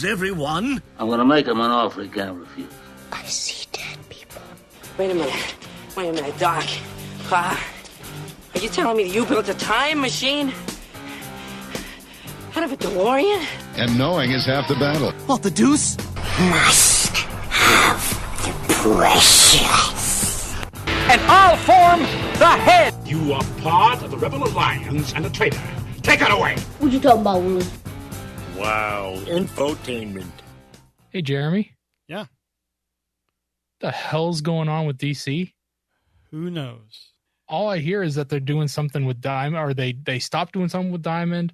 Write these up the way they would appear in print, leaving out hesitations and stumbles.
lose everyone. I'm gonna make him an offer he can't refuse. I see dead people. Wait a minute, Doc. Are you telling me that you built a time machine? Out of a DeLorean? And knowing is half the battle. What, the deuce? Must have the precious. And I'll form the head. You are part of the Rebel Alliance and a traitor. Take it away. What you talking about, Willie? Wow, infotainment. Hey, Jeremy. Yeah. What the hell's going on with DC? Who knows? All I hear is that they're doing something with Diamond, or they stopped doing something with Diamond.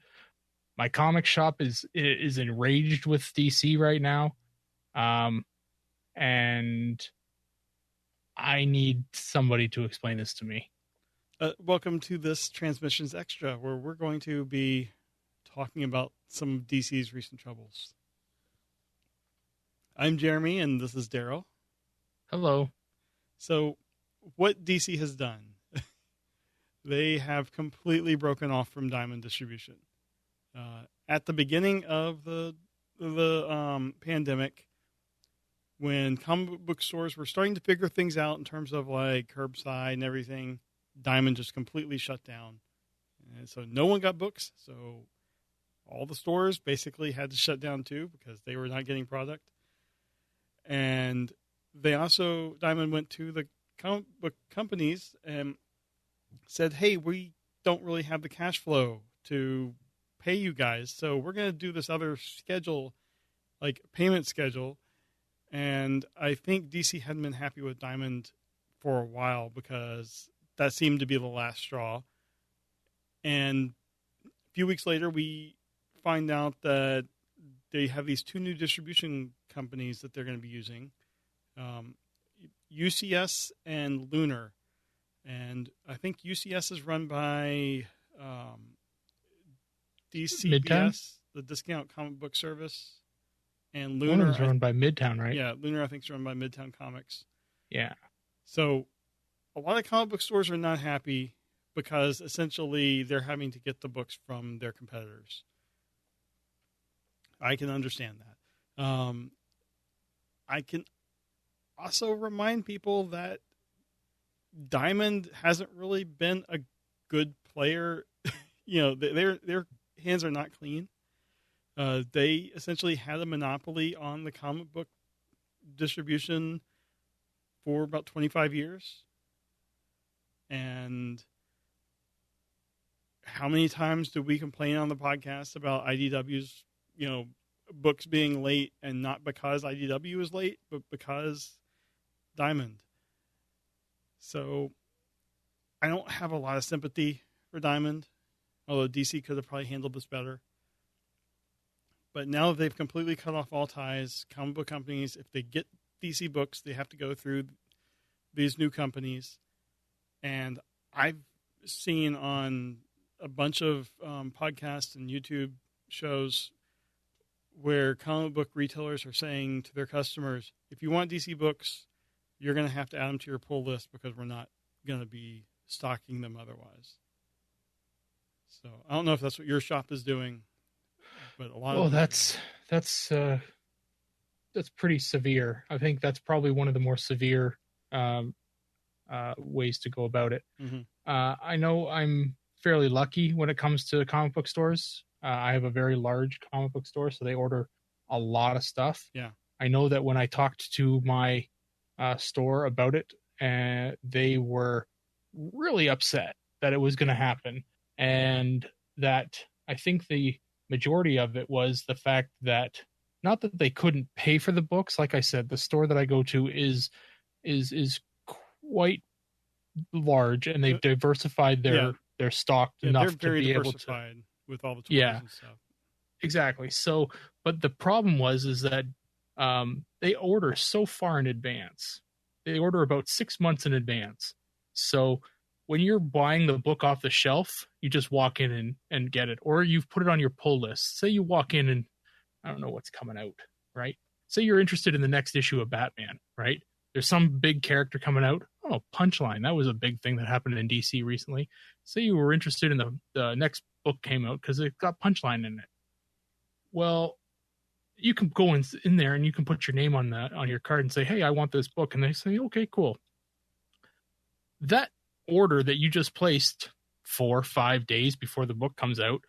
My comic shop is enraged with DC right now. And I need somebody to explain this to me. Welcome to this Transmissions Extra, where we're going to be talking about some of DC's recent troubles. I'm Jeremy, and this is Darryl. Hello. So, what DC has done, they have completely broken off from Diamond Distribution. At the beginning of the pandemic, when comic book stores were starting to figure things out in terms of like curbside and everything, Diamond just completely shut down. And so no one got books. So all the stores basically had to shut down too because they were not getting product. And they also, Diamond went to the comic book companies and said, hey, we don't really have the cash flow to pay you guys. So we're going to do this other schedule, like payment schedule. And I think DC hadn't been happy with Diamond for a while because that seemed to be the last straw. And a few weeks later, we find out that they have these two new distribution companies that they're going to be using, UCS and Lunar. And I think UCS is run by DCBS, Midtown? the Discount Comic Book Service. And Lunar is run by Midtown, right? Yeah, Lunar I think is run by Midtown Comics. Yeah. So a lot of comic book stores are not happy because essentially they're having to get the books from their competitors. I can understand that. I can also remind people that Diamond hasn't really been a good player. Their hands are not clean. They essentially had a monopoly on the comic book distribution for about 25 years. And how many times do we complain on the podcast about IDW's, books being late, and not because IDW is late, but because Diamond. So I don't have a lot of sympathy for Diamond, although DC could have probably handled this better. But now that they've completely cut off all ties, comic book companies, if they get DC books, they have to go through these new companies. And I've seen on a bunch of podcasts and YouTube shows where comic book retailers are saying to their customers, if you want DC books, you're going to have to add them to your pull list because we're not going to be stocking them otherwise. So I don't know if that's what your shop is doing. But a lot of that's pretty severe. I think that's probably one of the more severe ways to go about it. Mm-hmm. I know I'm fairly lucky when it comes to comic book stores. I have a very large comic book store, so they order a lot of stuff. Yeah, I know that when I talked to my store about it, they were really upset that it was going to happen, and that I think the majority of it was the fact that, not that they couldn't pay for the books. Like I said, the store that I go to is quite large, and they've diversified their stock enough to be able to, with all the toys and stuff. Exactly. So, but the problem is that they order so far in advance. They order about 6 months in advance. So when you're buying the book off the shelf, you just walk in and get it, or you've put it on your pull list. Say you walk in and I don't know what's coming out, right? Say you're interested in the next issue of Batman, right? There's some big character coming out. Oh, Punchline. That was a big thing that happened in DC recently. Say you were interested in the next book came out because it got Punchline in it. Well, you can go in there and you can put your name on your card and say, hey, I want this book. And they say, okay, cool. That order that you just placed 4 or 5 days before the book comes out,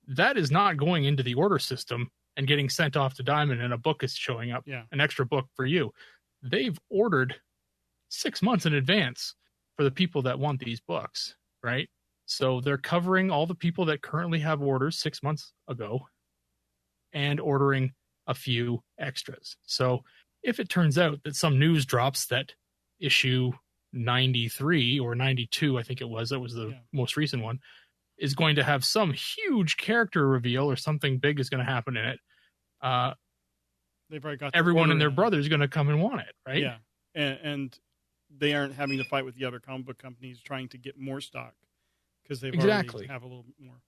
that is not going into the order system and getting sent off to Diamond and a book is showing up, an extra book for you. They've ordered 6 months in advance for the people that want these books, right? So they're covering all the people that currently have orders 6 months ago and ordering a few extras. So if it turns out that some news drops that issue 93 or 92, I think that was the most recent one, is going to have some huge character reveal or something big is going to happen in it, they've already got everyone and their brother is going to come and want it, right? Yeah, and they aren't having to fight with the other comic book companies trying to get more stock because they've already have a little more.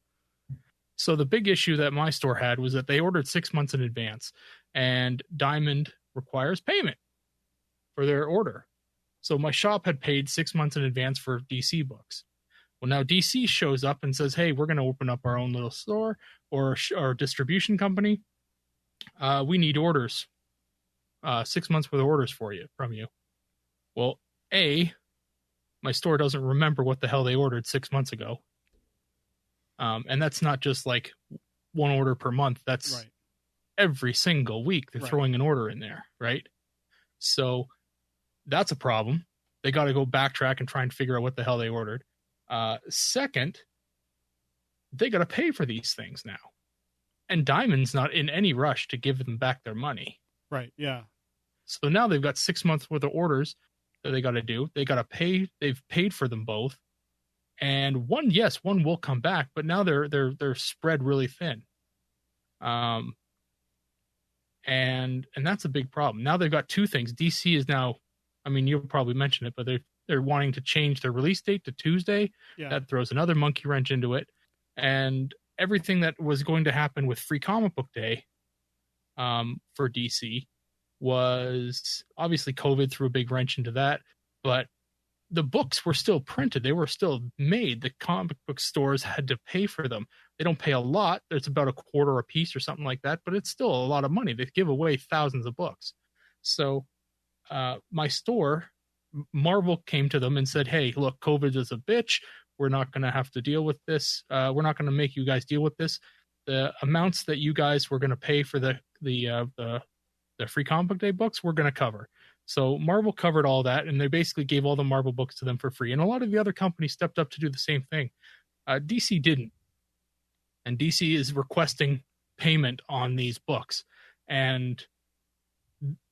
So the big issue that my store had was that they ordered 6 months in advance, and Diamond requires payment for their order. So my shop had paid 6 months in advance for DC books. Well, now DC shows up and says, hey, we're going to open up our own little store or our distribution company. We need orders, 6 months worth of orders from you. Well, my store doesn't remember what the hell they ordered 6 months ago. And that's not just like one order per month. That's every single week they're throwing an order in there, right? So that's a problem. They got to go backtrack and try and figure out what the hell they ordered. Second, they got to pay for these things now. And Diamond's not in any rush to give them back their money. Right, yeah. So now they've got 6 months worth of orders that they got to do. They got to pay. They've paid for them both. And one will come back, but now they're spread really thin. And that's a big problem. Now they've got two things. DC is now, I mean, you'll probably mention it, but they're wanting to change their release date to Tuesday. Yeah. That throws another monkey wrench into it. And everything that was going to happen with Free Comic Book Day for DC was obviously COVID threw a big wrench into that, but the books were still printed. They were still made. The comic book stores had to pay for them. They don't pay a lot. It's about $0.25 a piece or something like that, but it's still a lot of money. They give away thousands of books. So my store, Marvel came to them and said, hey, look, COVID is a bitch. We're not going to have to deal with this. We're not going to make you guys deal with this. The amounts that you guys were going to pay for the Free Comic Book Day books, we're going to cover. So Marvel covered all that, and they basically gave all the Marvel books to them for free. And a lot of the other companies stepped up to do the same thing. DC didn't. And DC is requesting payment on these books. And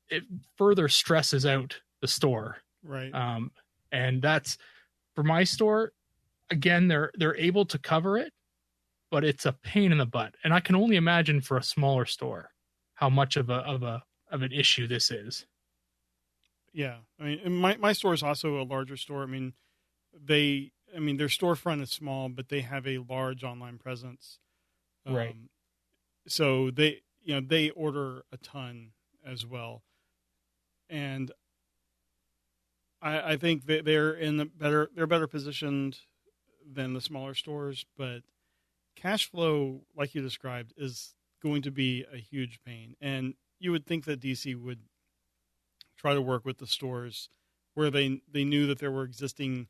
it further stresses out the store. Right. And that's, for my store, again, they're able to cover it, but it's a pain in the butt. And I can only imagine for a smaller store how much of an issue this is. Yeah, I mean, my store is also a larger store. I mean, their storefront is small, but they have a large online presence. Right. So they order a ton as well, and I think that they're better positioned than the smaller stores, but cash flow, like you described, is going to be a huge pain. And you would think that DC would try to work with the stores where they knew that there were existing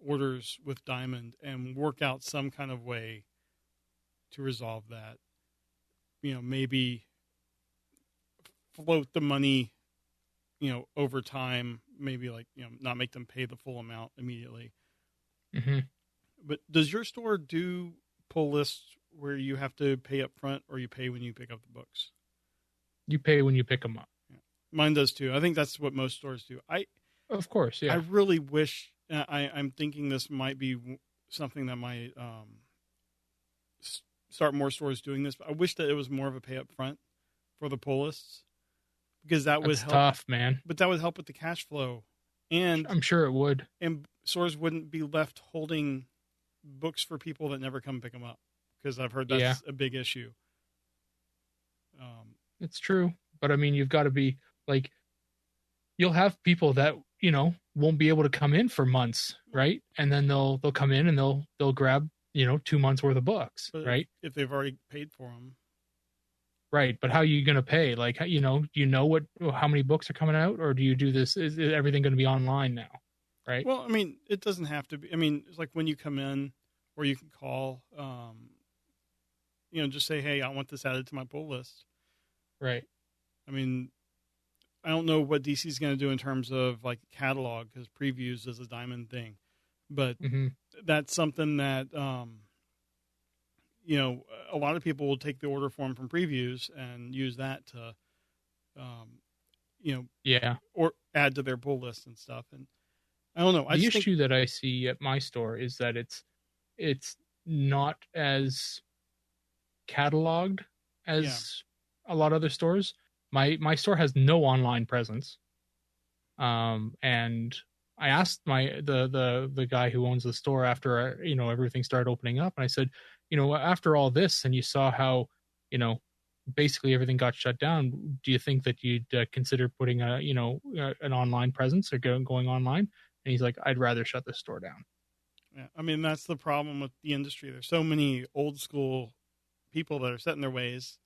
orders with Diamond and work out some kind of way to resolve that. Maybe float the money, over time, maybe not make them pay the full amount immediately. Mm-hmm. But does your store do pull lists where you have to pay up front, or you pay when you pick up the books? You pay when you pick them up. Mine does too. I think that's what most stores do. Of course, yeah. I really wish. I'm thinking this might be something that might start more stores doing this. But I wish that it was more of a pay up front for the pull lists, because that would help. Tough, man. But that would help with the cash flow, and I'm sure it would. And stores wouldn't be left holding books for people that never come pick them up, because I've heard that's a big issue. It's true, but I mean, you've got to be. Like, you'll have people that, won't be able to come in for months, right? And then they'll come in and they'll grab, 2 months worth of books, but right? If they've already paid for them. Right, but how are you going to pay? Like, do you know how many books are coming out, or do you do this? Is everything going to be online now? Right. Well, I mean, it doesn't have to be. I mean, it's like when you come in, or you can call, just say, hey, I want this added to my pull list. Right. I mean, I don't know what DC is going to do in terms of like catalog, because previews is a Diamond thing, but that's something that, a lot of people will take the order form from previews and use that to, or add to their pull list and stuff. And I don't know. The issue that I see at my store is that it's not as cataloged as a lot of other stores. My store has no online presence. And I asked the guy who owns the store after everything started opening up, and I said, after all this, and you saw how basically everything got shut down, do you think that you'd consider putting an online presence or going online? And he's like, I'd rather shut the store down. Yeah, I mean, that's the problem with the industry. There's so many old school people that are set in their ways,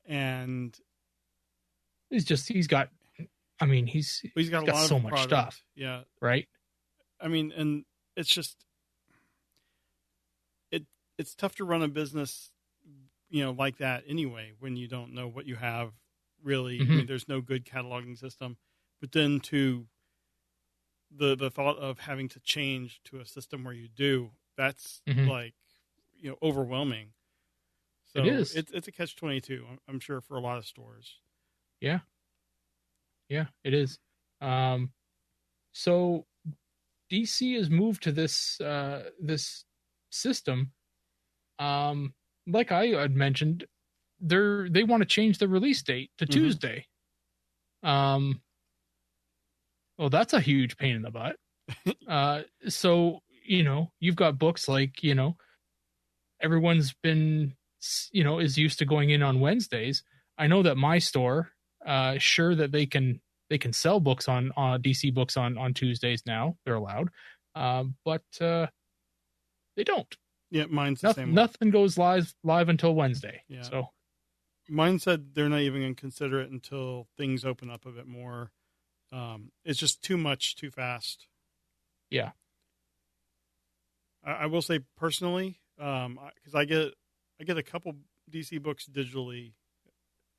and he's got a lot so of much product. stuff. Yeah. Right. I mean, and it's just, it's tough to run a business, like that anyway, when you don't know what you have really. I mean, there's no good cataloging system, but then to the thought of having to change to a system where you do, that's like, overwhelming. So it is. It's a catch-22, I'm sure, for a lot of stores. Yeah. Yeah, it is. So DC has moved to this system. Like I had mentioned, they want to change the release date to Tuesday. Well, that's a huge pain in the butt. So, you've got books like, everyone's been, is used to going in on Wednesdays. I know that my store, sure that they can sell books on DC books on Tuesdays now. They're allowed. But they don't. Yeah, mine's the same way. Nothing goes live until Wednesday. Yeah. So mine said they're not even going to consider it until things open up a bit more. It's just too much, too fast. Yeah. I will say personally, because I get a couple DC books digitally.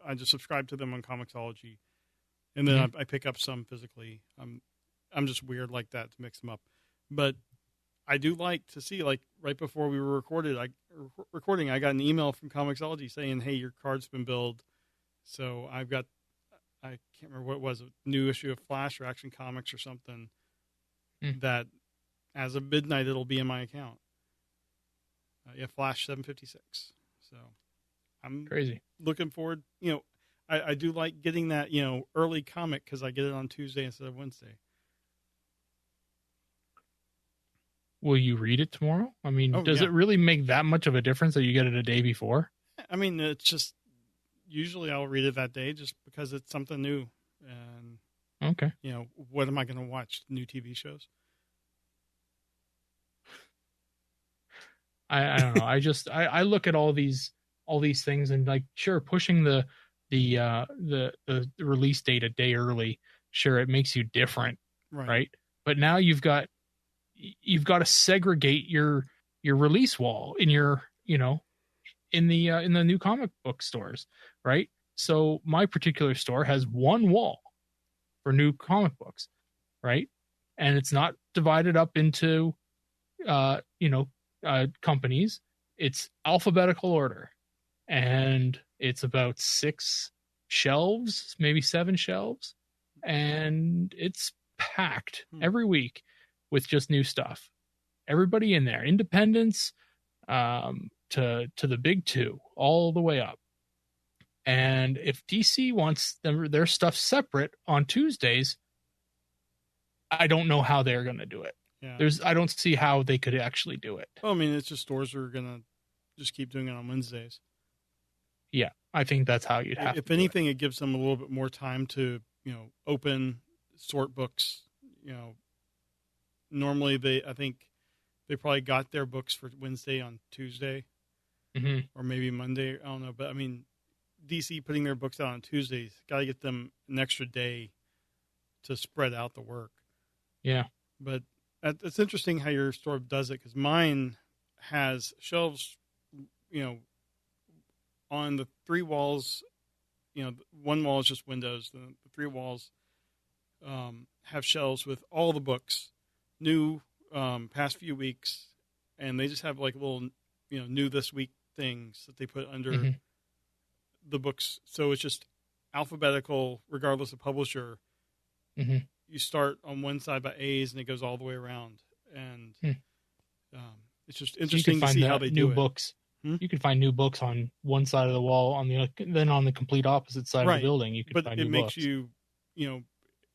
I just subscribe to them on Comixology, and then I pick up some physically. I'm just weird like that to mix them up, but I do like to see, like right before we were recording, I got an email from Comixology saying, "Hey, your card's been billed." So I can't remember what it was, a new issue of Flash or Action Comics or something that as of midnight it'll be in my account. Flash 756. So I'm crazy. Looking forward. I do like getting that, early comic because I get it on Tuesday instead of Wednesday. Will you read it tomorrow? I mean, does it really make that much of a difference that you get it a day before? I mean, it's just, usually I'll read it that day just because it's something new. And, okay. What am I going to watch? New TV shows? I don't know. I look at all these things and like, sure, pushing the release date a day early, sure, it makes you different. Right. But now you've got to segregate your release wall in your, in the new comic book stores, right? So my particular store has one wall for new comic books, right? And it's not divided up into, companies. It's alphabetical order, and it's about 6 shelves, maybe 7 shelves, and it's packed every week with just new stuff. Everybody in there, independents, to the big 2, all the way up. And if DC wants their stuff separate on Tuesdays, I don't know how they're going to do it. Yeah. I don't see how they could actually do it. Well, I mean, it's just stores are going to just keep doing it on Wednesdays. Yeah, I think that's how you'd have to. If anything, it gives them a little bit more time to, open, sort books. Normally I think they probably got their books for Wednesday on Tuesday, or maybe Monday. I don't know, but I mean, DC putting their books out on Tuesdays. Got to get them an extra day to spread out the work. Yeah. But it's interesting how your store does it, because mine has shelves, on the 3 walls. One wall is just windows. The 3 walls have shelves with all the books, new, past few weeks, and they just have like little, new this week things that they put under the books. So it's just alphabetical, regardless of publisher. Mm-hmm. You start on one side by A's, and it goes all the way around. And it's just interesting to see how they do books. You can find new books on one side of the wall, then on the complete opposite side of the building, you can find new books. But it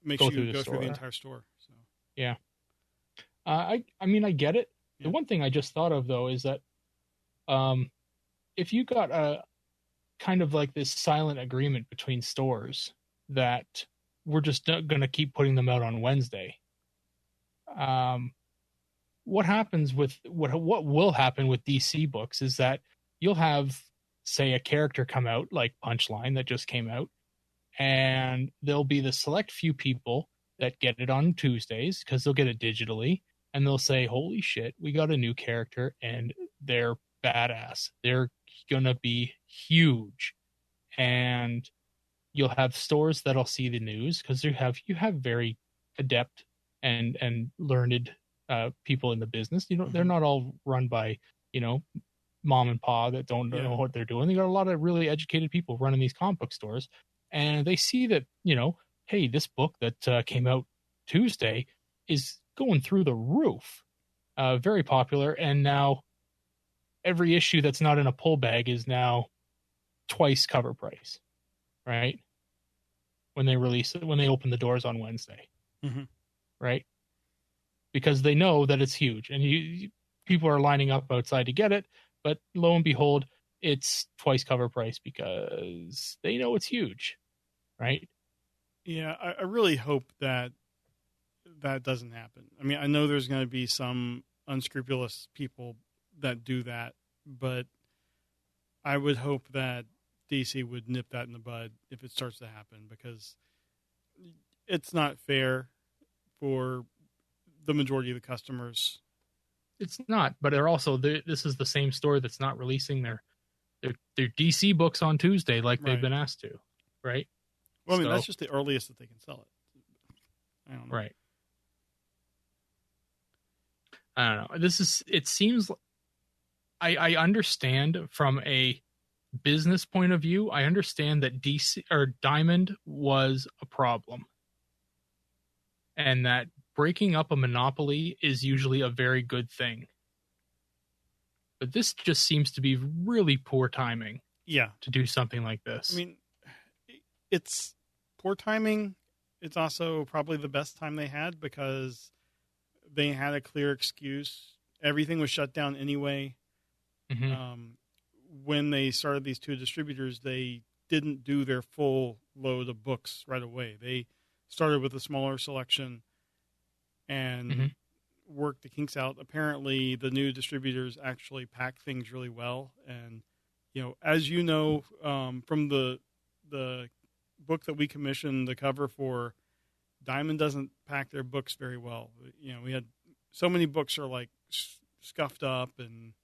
makes you go through the entire store. So yeah, I get it. Yeah. The one thing I just thought of though is that, if you got a kind of like this silent agreement between stores that we're just going to keep putting them out on Wednesday, what happens with what will happen with DC books is that you'll have, say, a character come out like Punchline that just came out, and there'll be the select few people that get it on Tuesdays because they'll get it digitally, and they'll say, holy shit, we got a new character and they're badass. They're gonna be huge. And you'll have stores that'll see the news because you have very adept and learned people in the business. They're not all run by, mom and pa that don't know what they're doing. They got a lot of really educated people running these comic book stores, and they see that, hey, this book that came out Tuesday is going through the roof, very popular, and now every issue that's not in a pull bag is now twice cover price, right? When they release it, when they open the doors on Wednesday, right? Because they know that it's huge, and people are lining up outside to get it. But lo and behold, it's twice cover price because they know it's huge, right? Yeah, I really hope that doesn't happen. I mean, I know there's going to be some unscrupulous people that do that, but I would hope that DC would nip that in the bud if it starts to happen, because it's not fair for the majority of the customers. It's not, but they're also this is the same store that's not releasing their DC books on Tuesday like they've been asked to, right? Well, I mean, that's just the earliest that they can sell it. I don't know. Right. I don't know. It seems, I understand from a business point of view, I understand that DC or Diamond was a problem, and that breaking up a monopoly is usually a very good thing. But this just seems to be really poor timing. Yeah. To do something like this. I mean, it's poor timing. It's also probably the best time they had, because they had a clear excuse. Everything was shut down anyway. When they started these 2 distributors, they didn't do their full load of books right away. They started with a smaller selection and worked the kinks out. Apparently, the new distributors actually pack things really well. And, as you know, from the book that we commissioned the cover for, Diamond doesn't pack their books very well. We had so many books are like scuffed up, and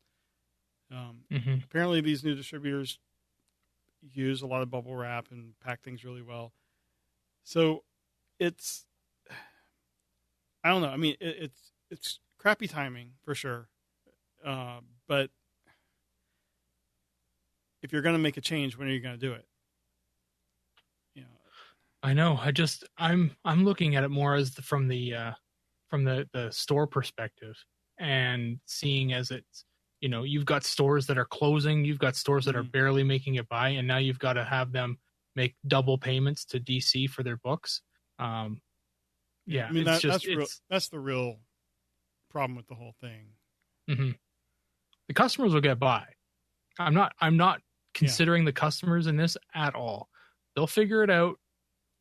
apparently these new distributors use a lot of bubble wrap and pack things really well. So it's, I don't know. I mean, it's crappy timing for sure. But if you're going to make a change, when are you going to do it? I know. I'm looking at it more as from the store perspective, and seeing as it's, you've got stores that are closing, you've got stores that are barely making it by, and now you've got to have them make double payments to DC for their books. I mean, that's the real problem with the whole thing. The customers will get by. I'm not considering the customers in this at all. They'll figure it out.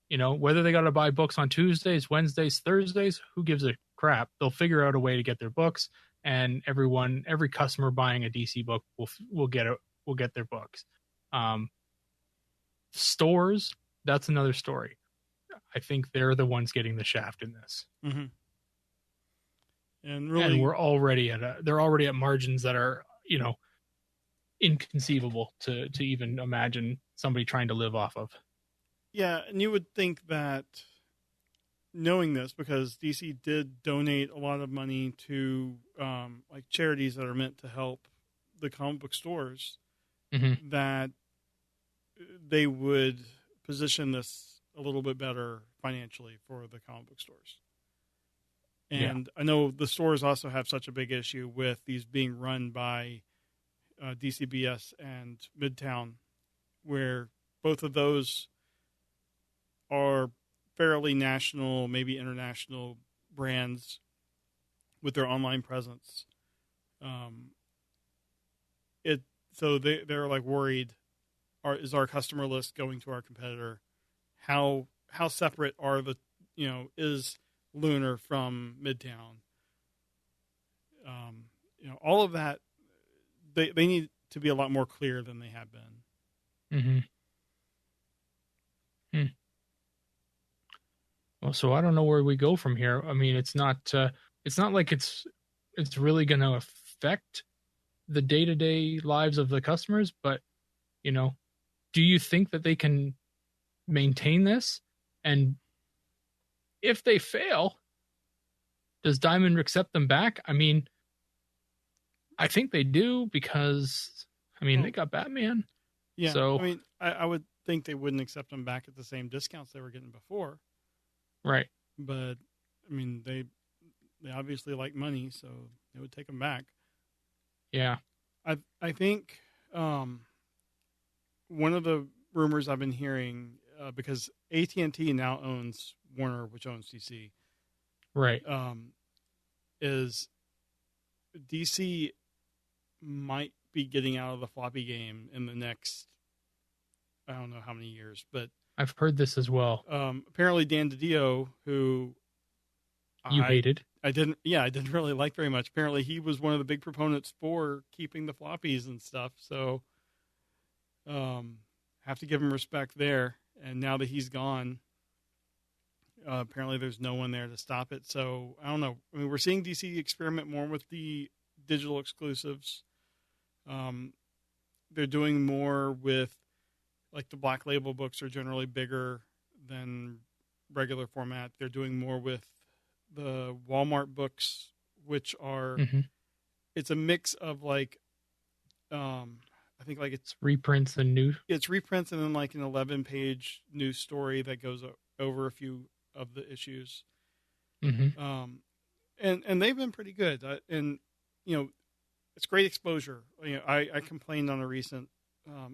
Whether they got to buy books on Tuesdays, Wednesdays, Thursdays, who gives a crap? They'll figure out a way to get their books, and every customer buying a DC book will get their books. stores, that's another story. I think they're the ones getting the shaft in this. Mm-hmm. And really, and they're already at margins that are, inconceivable to even imagine somebody trying to live off of. Yeah, and you would think that, knowing this, because DC did donate a lot of money to like charities that are meant to help the comic book stores, Mm-hmm. that they would position this a little bit better financially for the comic book stores. And I know the stores also have such a big issue with these being run by DCBS and Midtown, where both of those are fairly national, maybe international brands with their online presence. So they're like worried, is our customer list going to our competitor? How separate are is Lunar from Midtown? All of that, they need to be a lot more clear than they have been. Mm-hmm. Well, so I don't know where we go from here. I mean, it's not like it's really going to affect the day-to-day lives of the customers, but do you think that they can maintain this? And if they fail, does Diamond accept them back? I mean, I think they do, because they got Batman. Yeah. So I would think they wouldn't accept them back at the same discounts they were getting before. Right. But they obviously like money, so they would take them back. Yeah. I think one of the rumors I've been hearing, because AT&T now owns Warner, which owns DC. Right. Is DC might be getting out of the floppy game in the next, I don't know how many years, but I've heard this as well. Apparently Dan DiDio, who you hated. I didn't really like very much. Apparently he was one of the big proponents for keeping the floppies and stuff. So, have to give him respect there. And now that he's gone, apparently there's no one there to stop it. So I don't know. I mean, we're seeing DC experiment more with the digital exclusives. They're doing more with, like, the Black Label books are generally bigger than regular format. They're doing more with the Walmart books, which are, it's a mix of like, I think like it's reprints and new. It's reprints and then like an 11-page news story that goes over a few of the issues. Mm-hmm. And they've been pretty good. And it's great exposure. I complained on a recent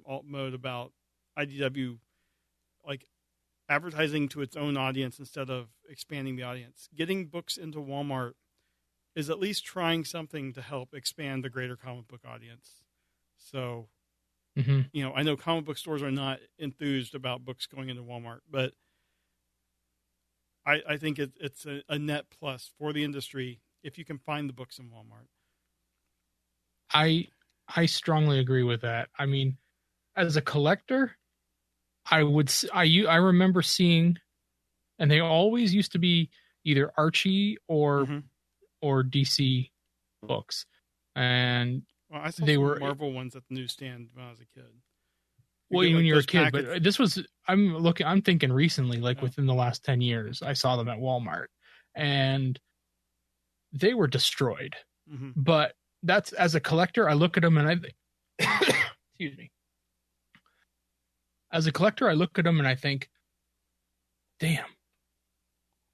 alt mode about IDW like advertising to its own audience instead of expanding the audience. Getting books into Walmart is at least trying something to help expand the greater comic book audience. So, I know comic book stores are not enthused about books going into Walmart, but I think it's a net plus for the industry if you can find the books in Walmart. I strongly agree with that. I mean, as a collector, I remember seeing, and they always used to be either Archie or DC books, and I saw some Marvel ones at the newsstand when I was a kid. When you were a kid, but this was I'm thinking recently, like within the last 10 years, I saw them at Walmart, and they were destroyed. But that's, as a collector, I look at them and I think, excuse me. As a collector, I look at them and I think, damn,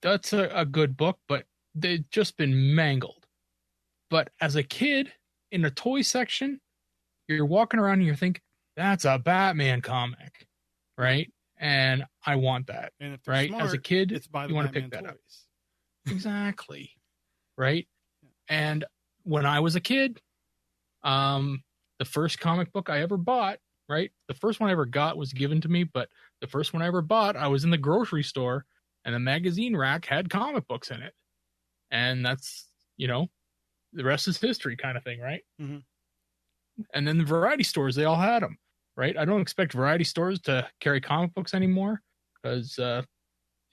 that's a good book, but they've just been mangled. But as a kid in a toy section, you're walking around and you think, that's a Batman comic, right? And I want that, and if right? Smart, as a kid, it's by the you want to Batman pick that toys. up. Exactly. Right? And when I was a kid, the first comic book I ever bought, right? The first one I ever got was given to me, but the first one I ever bought, I was in the grocery store and the magazine rack had comic books in it. And that's, the rest is history kind of thing, right? And then the variety stores, they all had them, right? I don't expect variety stores to carry comic books anymore because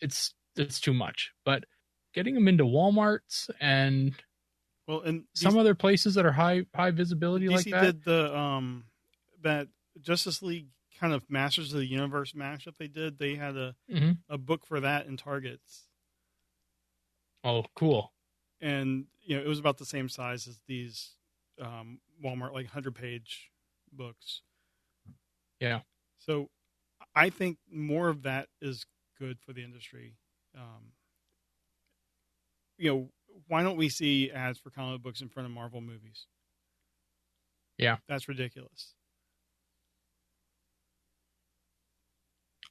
it's too much. But getting them into Walmarts and some other places that are high visibility DC like that. did the that Justice League kind of Masters of the Universe mashup they did. They had a book for that in Targets. Oh, cool. And it was about the same size as these Walmart 100-page books. Yeah. So I think more of that is good for the industry. Why don't we see ads for comic books in front of Marvel movies? Yeah. That's ridiculous.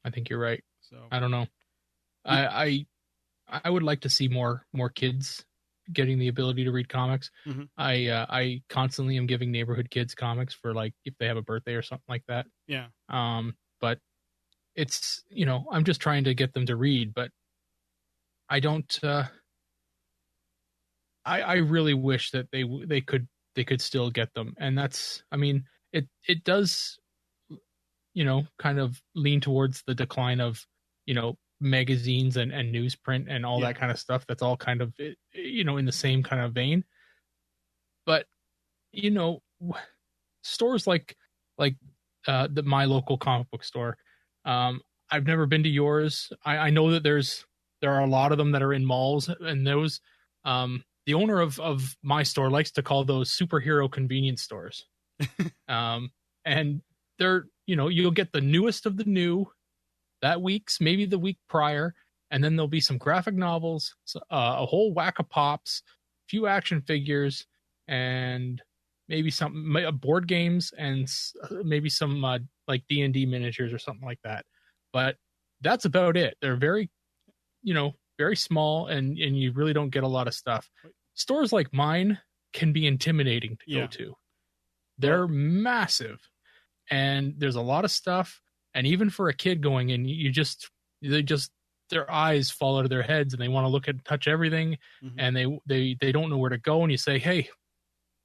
I think you're right. So I don't know. I would like to see more kids getting the ability to read comics. Mm-hmm. I constantly am giving neighborhood kids comics for if they have a birthday or something like that. Yeah. But it's I'm just trying to get them to read, but I don't. I really wish that they could still get them, and that's. I mean, it does. Kind of lean towards the decline of, magazines and newsprint and all that kind of stuff. That's all kind of, in the same kind of vein. But, stores like my local comic book store. I've never been to yours. I know that there are a lot of them that are in malls, and those, the owner of my store likes to call those superhero convenience stores. And they're, you'll get the newest of the new that week's, maybe the week prior, and then there'll be some graphic novels, a whole whack of pops, a few action figures, and maybe some board games, and maybe some D&D miniatures or something like that. But that's about it. They're very, very small, and you really don't get a lot of stuff. Stores like mine can be intimidating to go to. They're massive. And there's a lot of stuff, and even for a kid going in, their eyes fall out of their heads, and they want to look and touch everything, and they don't know where to go. And you say, "Hey,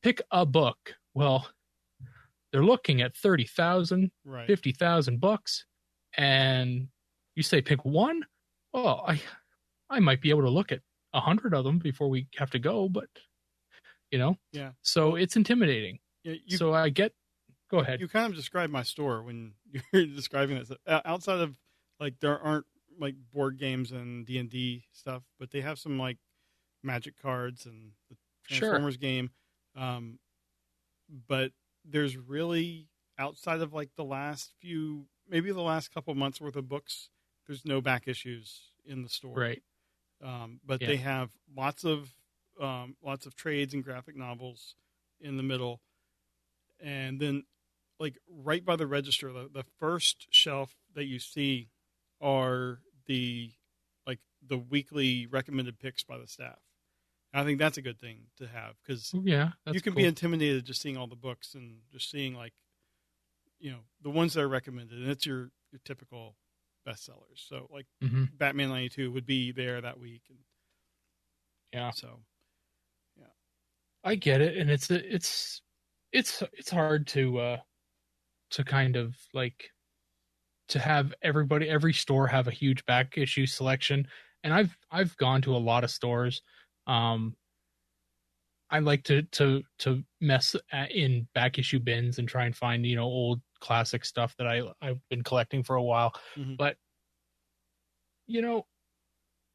pick a book." Well, they're looking at 30,000, 50,000 books, and you say, "Pick one." Well, I might be able to look at 100 of them before we have to go, but so it's intimidating. Yeah, so I get. Go ahead. You kind of described my store when you're describing this. Outside of there aren't board games and D&D stuff, but they have some Magic cards and the Transformers game. But there's really, outside of the last maybe the last couple months worth of books, there's no back issues in the store. Right. But they have lots of trades and graphic novels in the middle, and then right by the register, the first shelf that you see are the weekly recommended picks by the staff. And I think that's a good thing to have, because you can be intimidated just seeing all the books and just seeing the ones that are recommended, and it's your typical bestsellers. So Batman 92 would be there that week, and I get it, and it's hard to kind of to have every store have a huge back issue selection. And I've gone to a lot of stores. I like to mess in back issue bins and try and find, old classic stuff that I've been collecting for a while. Mm-hmm. But,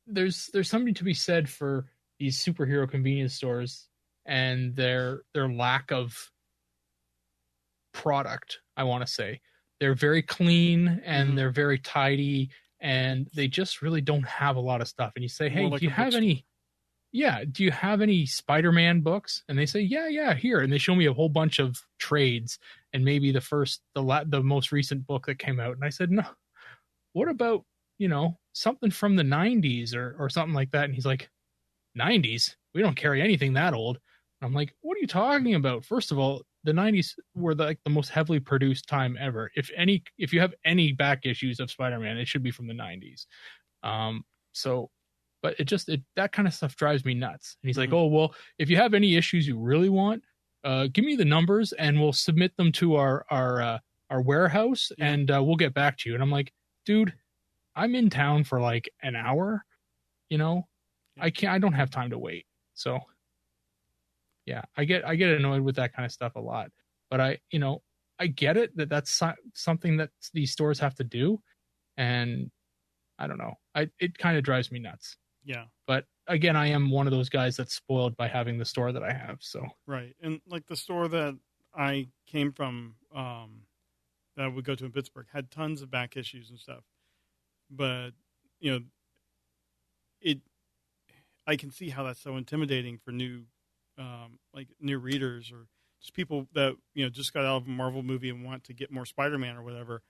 there's something to be said for these superhero convenience stores and their lack of product. I want to say they're very clean and they're very tidy, and they just really don't have a lot of stuff. And you say, "Hey, do you have any? Yeah, do you have any Spider-Man books?" And they say, "Yeah, here." And they show me a whole bunch of trades and maybe the most recent book that came out. And I said, "No, what about something from the 90s or something like that?" And he's like, "90s? We don't carry anything that old." And I'm like, "What are you talking about? First of all, the 90s were the most heavily produced time ever. If you have any back issues of Spider-Man, it should be from the 90s. But that kind of stuff drives me nuts." And he's like, "Oh, well, if you have any issues you really want, give me the numbers and we'll submit them to our warehouse, Yeah. and we'll get back to you. And I'm like, dude, I'm in town for like an hour. You know, I don't have time to wait. So yeah, I get annoyed with that kind of stuff a lot. But I get it that's something that these stores have to do, and I don't know. It kind of drives me nuts. Yeah. But again, I am one of those guys that's spoiled by having the store that I have. So Right. And like the store that I came from, that I would go to in Pittsburgh, had tons of back issues and stuff. But, I can see how that's so intimidating for new readers or just people that, just got out of a Marvel movie and want to get more Spider-Man or whatever.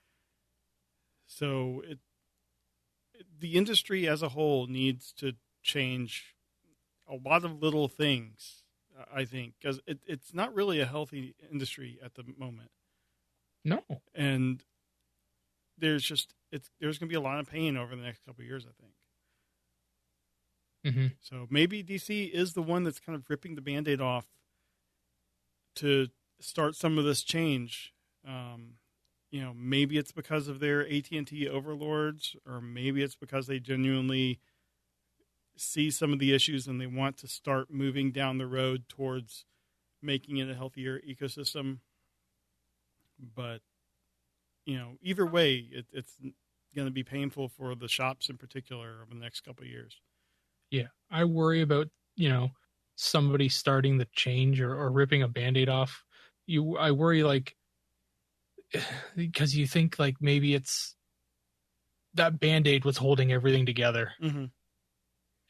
So the industry as a whole needs to change a lot of little things, I think, because it's not really a healthy industry at the moment. no, And there's going to be a lot of pain over the next couple of years, I think. mm-hmm. So maybe DC is the one that's kind of ripping the Band-Aid off to start some of this change. Maybe it's because of their AT&T overlords, or maybe it's because they genuinely see some of the issues and they want to start moving down the road towards making it a healthier ecosystem. But, either way, it's going to be painful for the shops in particular over the next couple of years. Yeah, I worry about, somebody starting the change or ripping a Band-Aid off. I worry, like, because you think like maybe it's that Band-Aid was holding everything together. Mm-hmm.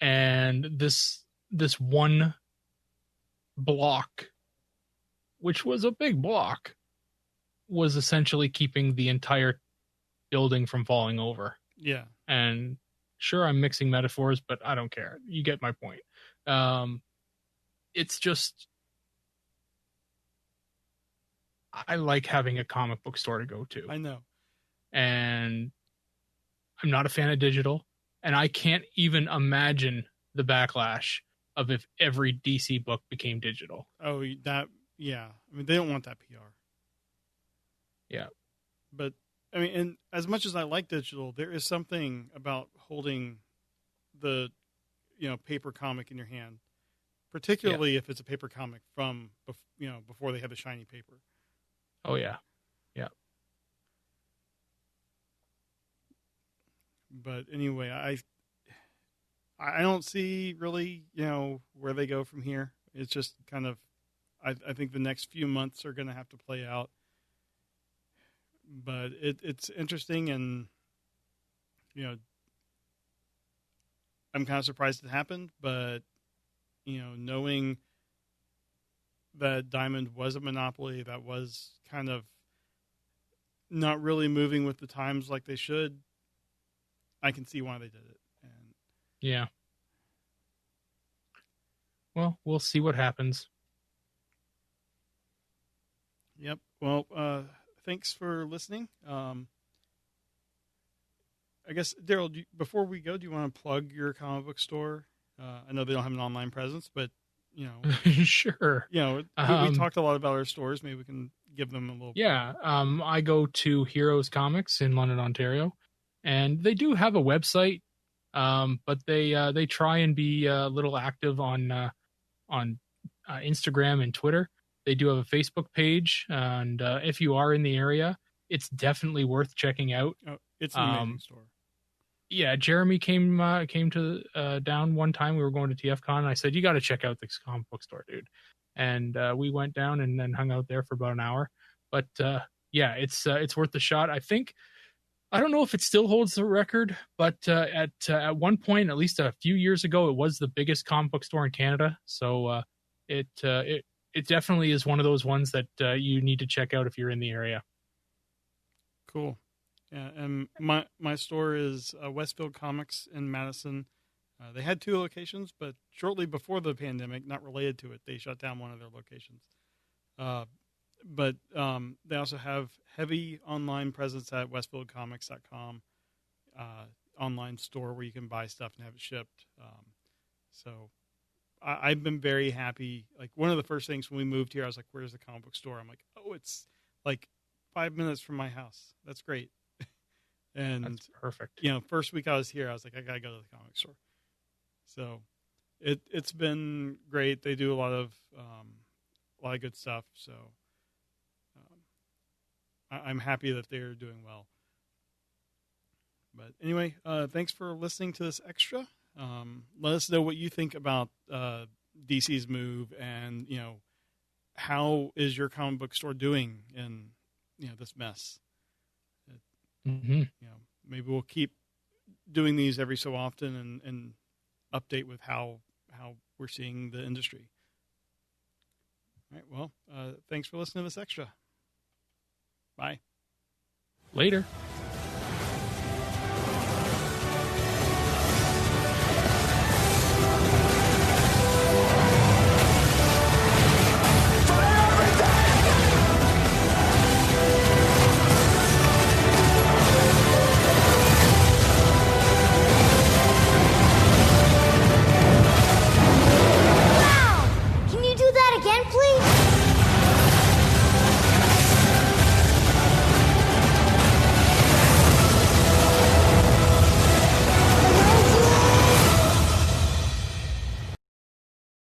And this one block, which was a big block, was essentially keeping the entire building from falling over. Yeah. And sure, I'm mixing metaphors, but I don't care. You get my point. It's just, I like having a comic book store to go to. I know. And I'm not a fan of digital. And I can't even imagine the backlash of if every DC book became digital. Oh, yeah. I mean, they don't want that PR. Yeah. But, I mean, and as much as I like digital, there is something about holding the, paper comic in your hand, particularly if it's a paper comic from, before they had the shiny paper. Oh, yeah. Yeah. But anyway, I don't see really, where they go from here. It's just kind of, I think the next few months are going to have to play out. But it's interesting, and, I'm kind of surprised it happened, but, knowing that Diamond was a monopoly that was kind of not really moving with the times like they should, I can see why they did it. And yeah. Well, we'll see what happens. Yep. Well, thanks for listening. I guess, Darryl, before we go, do you want to plug your comic book store? I know they don't have an online presence, but, Sure. we talked a lot about our stores. Maybe we can give them a little. Yeah. I go to Heroes Comics in London, Ontario, and they do have a website, but they try and be a little active on Instagram and Twitter. They do have a Facebook page, and if you are in the area, it's definitely worth checking out. Oh, it's an amazing store. Yeah, Jeremy came to down one time. We were going to TFCon, and I said, "You got to check out this comic book store, dude." And we went down and then hung out there for about an hour. But yeah, it's worth the shot. I think, I don't know if it still holds the record, but at one point, at least a few years ago, it was the biggest comic book store in Canada. So it definitely is one of those ones that you need to check out if you're in the area. Cool. Yeah, and my store is Westfield Comics in Madison. They had 2 locations, but shortly before the pandemic, not related to it, they shut down one of their locations. But they also have heavy online presence at westfieldcomics.com, online store where you can buy stuff and have it shipped. So I've been very happy. Like, one of the first things when we moved here, I was like, "Where's the comic book store?" I'm like, "Oh, it's like 5 minutes from my house. That's great. And That's perfect. First week I was here, I was like, I gotta go to the comic store. So it's been great. They do a lot of good stuff. So I'm happy that they're doing well. But anyway, thanks for listening to this extra. Let us know what you think about DC's move, and how is your comic book store doing in this mess. Maybe we'll keep doing these every so often and update with how we're seeing the industry. All right. Well, thanks for listening to this extra. Bye. Later.